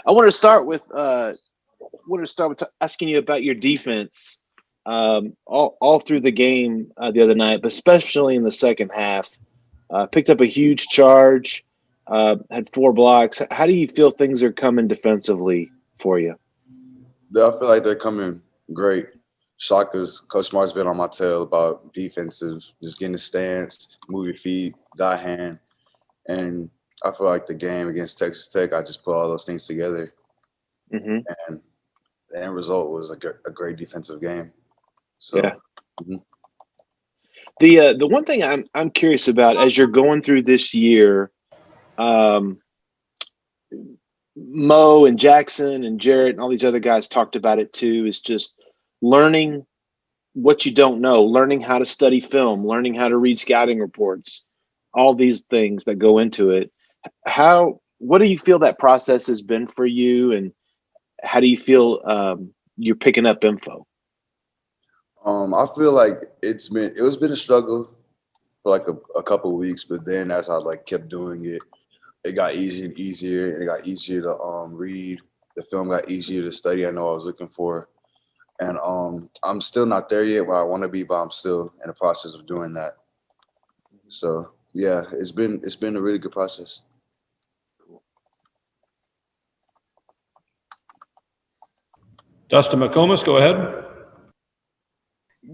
I want to start with asking you about your defense. All through the game the other night, but especially in the second half, picked up a huge charge, had 4 blocks. How do you feel things are coming defensively for you? I feel like they're coming great. Shaka's Coach Smart's been on my tail about defensive, just getting the stance, move your feet, die hand, and I feel like the game against Texas Tech, I just put all those things together, Hmm. and the end result was a great defensive game. Yeah. So, mhm. The one thing I'm curious about as you're going through this year, um, Mo and Jackson and Jarrett and all these other guys talked about it too, is just learning what you don't know, learning how to study film, learning how to read scouting reports, all these things that go into it. What do you feel that process has been for you, and how do you feel you're picking up info? I feel like it was been a struggle for like a couple of weeks, but then as I like kept doing it, it got easier and easier, and it got easier to read. The film got easier to study. I know I was looking for, and I'm still not there yet where I want to be, but I'm still in the process of doing that. So yeah, it's been a really good process. Dustin McComas, go ahead.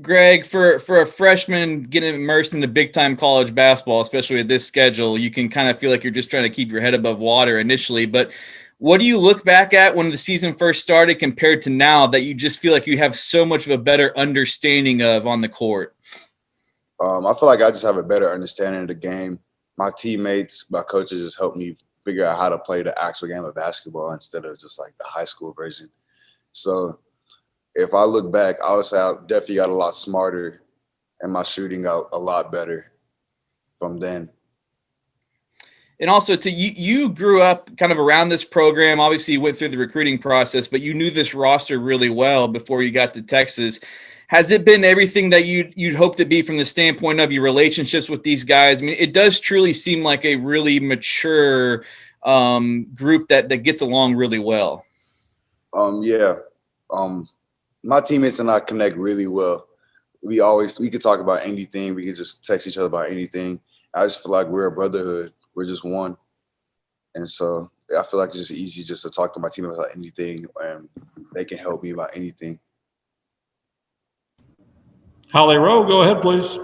Greg, for a freshman getting immersed into big time college basketball, especially with this schedule, you can kind of feel like you're just trying to keep your head above water initially. But what do you look back at when the season first started compared to now that you just feel like you have so much of a better understanding of on the court? I feel like I just have a better understanding of the game. My teammates, my coaches just helped me figure out how to play the actual game of basketball instead of just like the high school version. So if I look back, I would say I definitely got a lot smarter and my shooting got a lot better from then. And also, you grew up kind of around this program. Obviously, you went through the recruiting process, but you knew this roster really well before you got to Texas. Has it been everything that you'd hoped to be from the standpoint of your relationships with these guys? I mean, it does truly seem like a really mature group that gets along really well. Yeah. My teammates and I connect really well. We could talk about anything. We could just text each other about anything. I just feel like we're a brotherhood. We're just one. And so I feel like it's just easy just to talk to my teammates about anything, and they can help me about anything. Holly Rowe, go ahead, please.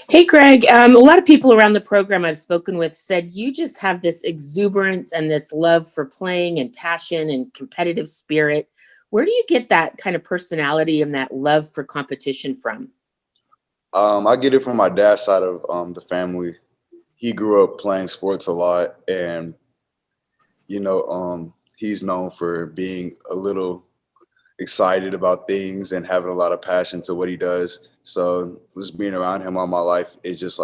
Hey, Greg. A lot of people around the program I've spoken with said you just have this exuberance and this love for playing and passion and competitive spirit. Where do you get that kind of personality and that love for competition from? I get it from my dad's side of the family. He grew up playing sports a lot, and he's known for being a little excited about things and having a lot of passion to what he does. So just being around him all my life, it just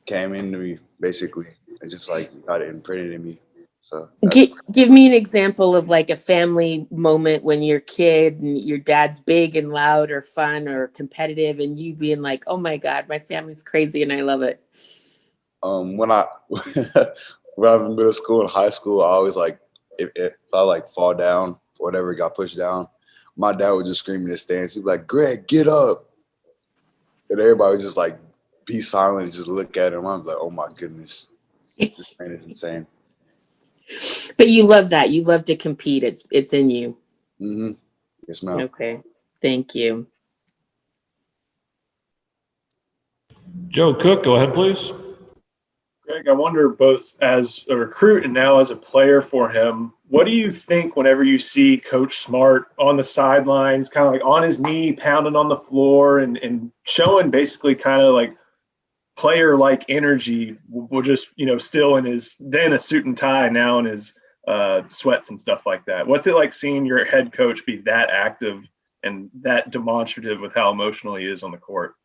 came into me basically. It just like got it imprinted in me. So Give me an example of like a family moment when you're a kid and your dad's big and loud or fun or competitive, and you being like, "Oh my God, my family's crazy and I love it." when I when I was in middle school and high school, I always like if I like fall down, whatever got pushed down, my dad would just scream in the stands. He'd be like, "Greg, get up!" And everybody would just like be silent and just look at him. I'm like, "Oh my goodness, this man is insane." But you love that. You love to compete. It's in you. Mm-hmm. Yes, ma'am. Okay. Thank you. Joe Cook, go ahead, please. Greg, I wonder both as a recruit and now as a player for him, what do you think whenever you see Coach Smart on the sidelines, kind of like on his knee, pounding on the floor and showing basically kind of like player-like energy, will just, still in his, then a suit and tie, now in his sweats and stuff like that. What's it like seeing your head coach be that active and that demonstrative with how emotional he is on the court?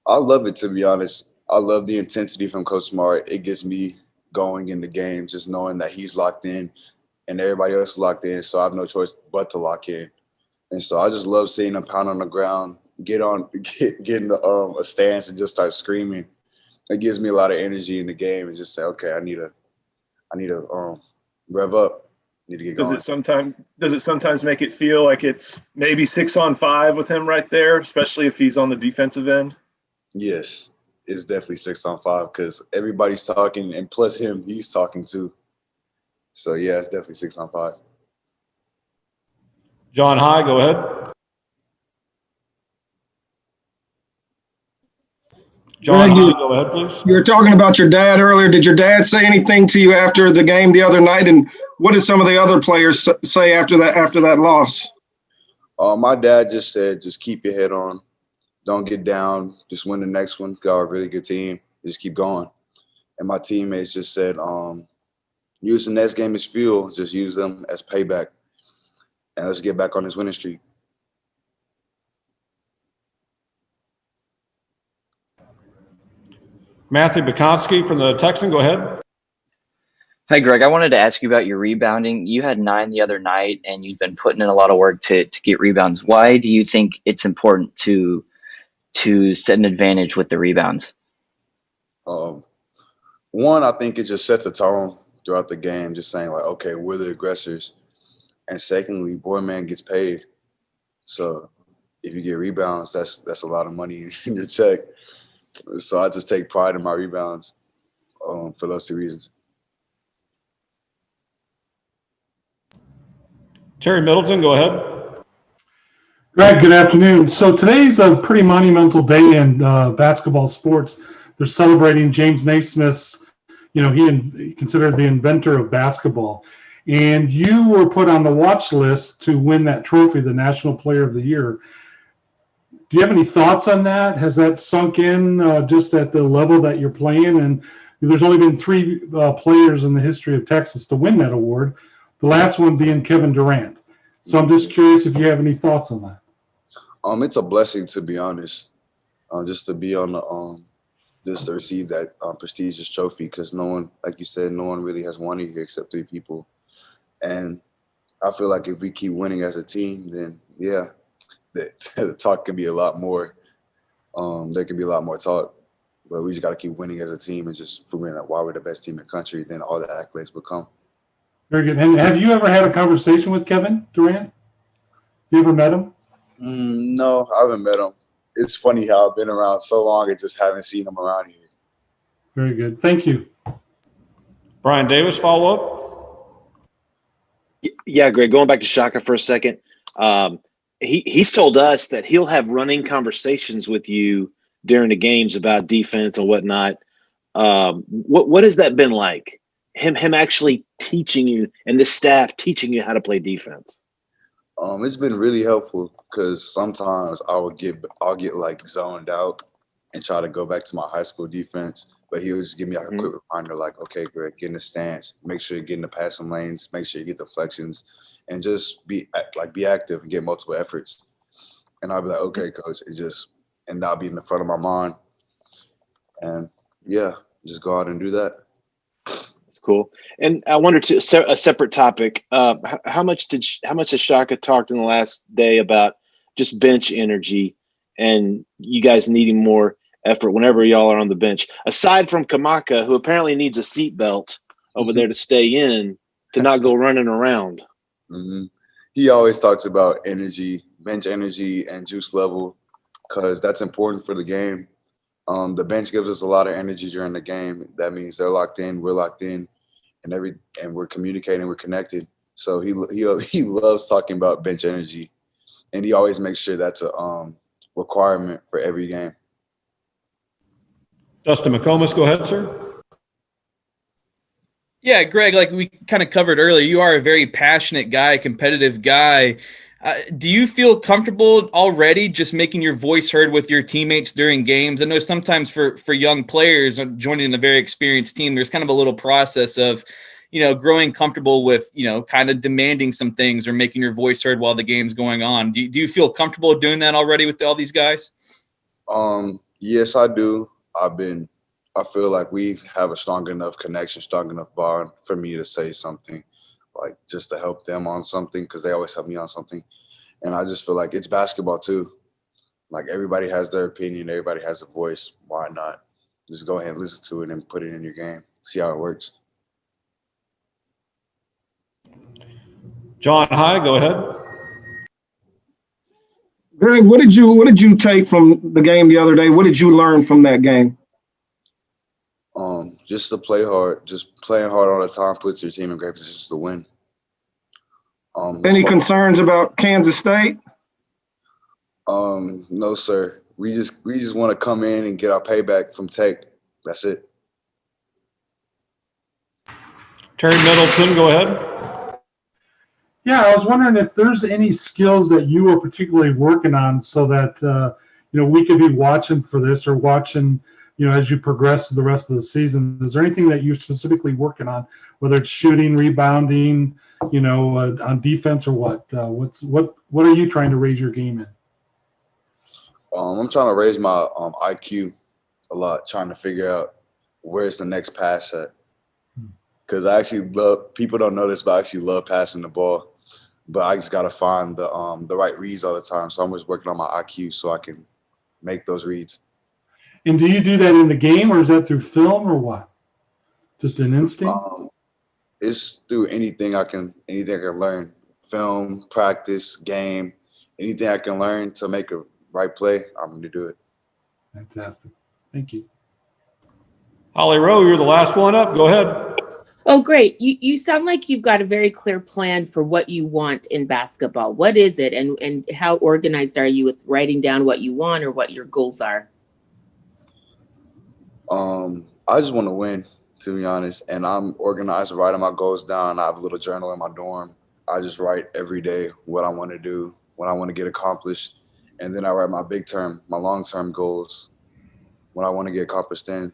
I love it, to be honest. I love the intensity from Coach Smart. It gets me going in the game, just knowing that he's locked in and everybody else is locked in. So I have no choice but to lock in. And so I just love seeing him pound on the ground, get in a stance and just start screaming. It gives me a lot of energy in the game and just say, okay, I need to I need to rev up. Need to get Does going. it sometimes make it feel like it's maybe 6-on-5 with him right there, especially if he's on the defensive end? Yes, it's definitely 6-on-5 because everybody's talking, and plus him, he's talking too. So yeah, it's definitely 6-on-5. John High, go ahead. John Greg, High, go ahead, please. you were talking about your dad earlier. Did your dad say anything to you after the game the other night? And what did some of the other players say after that loss? My dad just said, just keep your head on. Don't get down. Just win the next one. Got a really good team. Just keep going. And my teammates just said, use the next game as fuel. Just use them as payback. And let's get back on this winning streak. Matthew Bukowski from the Texan, go ahead. Hi, Greg. I wanted to ask you about your rebounding. You had 9 the other night, and you've been putting in a lot of work to get rebounds. Why do you think it's important to set an advantage with the rebounds? One, I think it just sets a tone throughout the game, just saying like, okay, we're the aggressors. And secondly, boy man gets paid. So if you get rebounds, that's a lot of money in your check. So I just take pride in my rebounds for those 2 reasons. Terry Middleton, go ahead. Greg, good afternoon. So today's a pretty monumental day in basketball sports. They're celebrating James Naismith's, he considered the inventor of basketball. And you were put on the watch list to win that trophy, the National Player of the Year. Do you have any thoughts on that? Has that sunk in just at the level that you're playing? And there's only been 3 players in the history of Texas to win that award, the last one being Kevin Durant. So I'm just curious if you have any thoughts on that. It's a blessing, to be honest, just to be on the just to receive that prestigious trophy, because no one, like you said, no one really has won it here except 3 people. And I feel like if we keep winning as a team, then yeah, the talk can be a lot more. There can be a lot more talk, but we just got to keep winning as a team and just figuring out why we're the best team in the country. Then all the accolades will come. Very good. And have you ever had a conversation with Kevin Durant? You ever met him? No, I haven't met him. It's funny how I've been around so long and just haven't seen him around here. Very good. Thank you. Brian Davis, follow up. Yeah, Greg, going back to Shaka for a second. He's told us that he'll have running conversations with you during the games about defense and whatnot. What has that been like? Him actually teaching you and the staff teaching you how to play defense? It's been really helpful because sometimes I'll get like zoned out and try to go back to my high school defense, but he'll just give me like a quick reminder, like, okay, Greg, get in the stance, make sure you get in the passing lanes, make sure you get deflections, and just be active and get multiple efforts. And I'll be like, okay, coach, and that'll be in the front of my mind. And yeah, just go out and do that. Cool. And I wonder too, a separate topic. How much has Shaka talked in the last day about just bench energy and you guys needing more effort whenever y'all are on the bench? Aside from Kamaka, who apparently needs a seatbelt over there to stay in to not go running around. Mm-hmm. He always talks about energy, bench energy, and juice level, because that's important for the game. The bench gives us a lot of energy during the game. That means they're locked in, we're locked in, and we're communicating, we're connected. So he loves talking about bench energy, and he always makes sure that's a requirement for every game. Dustin McComas, go ahead, sir. Yeah, Greg, like we kind of covered earlier, you are a very passionate guy, competitive guy. Do you feel comfortable already just making your voice heard with your teammates during games? I know sometimes for young players joining a very experienced team, there's kind of a little process of, growing comfortable with, kind of demanding some things or making your voice heard while the game's going on. Do you feel comfortable doing that already with all these guys? Yes, I do. I feel like we have a strong enough connection, strong enough bond for me to say something, like just to help them on something, because they always help me on something. And I just feel like it's basketball too. Like everybody has their opinion, everybody has a voice. Why not just go ahead and listen to it and put it in your game, see how it works? John High, go ahead. Greg, what did you take from the game the other day? What did you learn from that game? Just to play hard. Just playing hard all the time puts your team in great positions to win. Any concerns about Kansas State? No, sir. We just want to come in and get our payback from Tech. That's it. Terry Middleton, go ahead. Yeah, I was wondering if there's any skills that you were particularly working on so that we could be watching for this or watching, as you progress to the rest of the season. Is there anything that you're specifically working on, whether it's shooting, rebounding, on defense or what? What are you trying to raise your game in? I'm trying to raise my IQ a lot, trying to figure out where's the next pass at. Because I actually people don't know this, but I actually love passing the ball. But I just got to find the right reads all the time. So I'm just working on my IQ so I can make those reads. And do you do that in the game, or is that through film, or what? Just an instinct? It's through anything I can learn. Film, practice, game, anything I can learn to make a right play, I'm going to do it. Fantastic. Thank you. Holly Rowe, you're the last one up. Go ahead. Oh, great. You sound like you've got a very clear plan for what you want in basketball. What is it, and how organized are you with writing down what you want or what your goals are? I just want to win, to be honest, and I'm organized writing my goals down. I have a little journal in my dorm. I just write every day what I want to do, what I want to get accomplished, and then I write my long-term goals, what I want to get accomplished in.